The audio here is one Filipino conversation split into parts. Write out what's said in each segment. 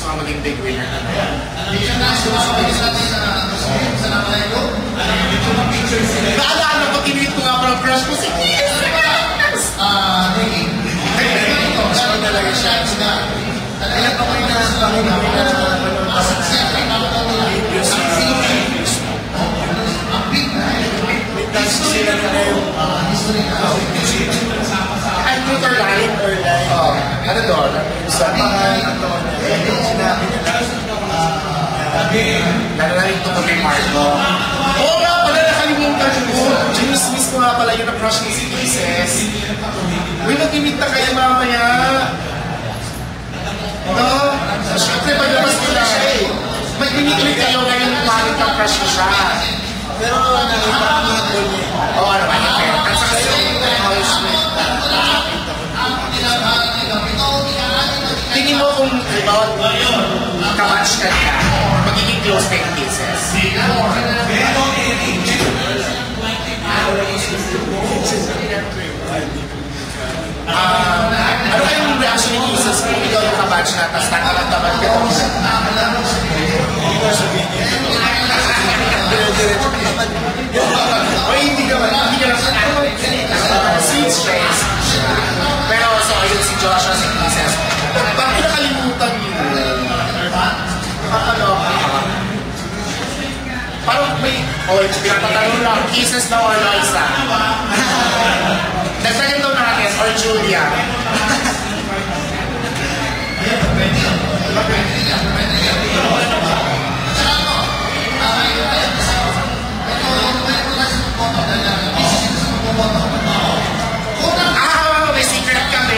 gusto kang maging big winner. Naalala ko, tinweet ko nga parang crush ko si Kiss! Saan talaga siya? Kailan pa kayo videos sa sila na kayo I'm good or line? Ano doon? sa pangalan sinabi nila Nalalalit ko kay Marco. Oo nga pala, nakalimutan ko. Ginismiss ko nga pala yung na-crush ni si Kisses. Uy, mag-imit na kayo mamaya. No? Siyempre, paglabas ko na siya eh. Mag-imit kayo ngayon kung bakit na-crush ko siya. pero nakita ko mga goal niya. Oo, ano ba yun? At saka tingin mo kung about kamatch ka niya, magiging close kay Kisses. Ano kayong reaction ni Kisses kung ikaw yung kamatch na tapos nakalantaman ka? Hindi ko sabihin niya. Dire-diretso naman. O hindi ka sweet stress. Pero so, yun si Joshua, si Kisses. Bakit nakalimutan niyo? Parang may, pinapatanong lang, Kisses na wala isa. Nagtagin daw natin, or Julia. May secret kami.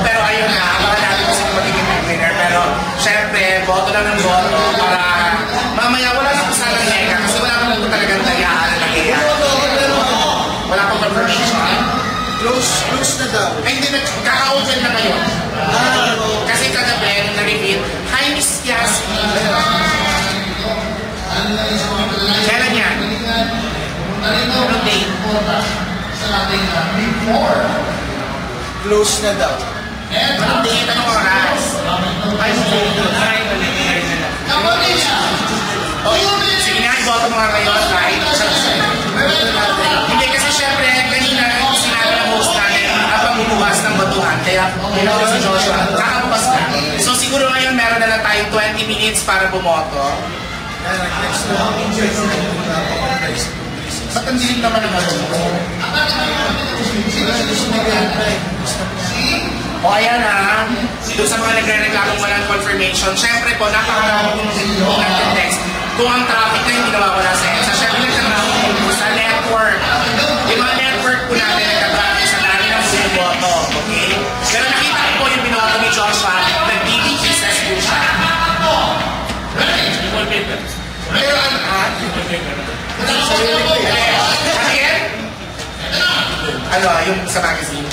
Pero ayun na, abangan natin kung sino magiging winner. Pero syempre, boto lang ng boto para mamaya wala na kung saan ang nega kasi wala naman po talagang dayaan na nagyayari. Wala pang confirmation. Close na daw. Ay hindi, kaka-open na kayo. Kasi kagabi, nung na-reveal, hi Miss Yasmin. Kailan yan? Anong date? Close na daw. Anong date? Anong oras? Ay, sige nga, iboto mga kayo kahit hindi kasi syempre kanina sinabi ng host natin habang bumukas ng batuhan kaya ginawa si Joshua kakabukas na so siguro ngayon meron na lang tayong 20 minutes para bumoto. Next na ako. Ba't ang dilim naman ang ano? O ayan ha, doon sa mga nagre-reklamong walang confirmation, syempre po, napakarami kong nag-text. Kung ang traffic na hindi nawawala sa EDSA, syempre nagtatraffic po sa network. Yung mga network po natin nagtatraffic sa dami ng bumuboto, okay? Pero nakita ko po yung binoto ni Joshua, nag-BB Kisses po siya. Pero ano ha? Ano yan? Ano, yung sa magazine?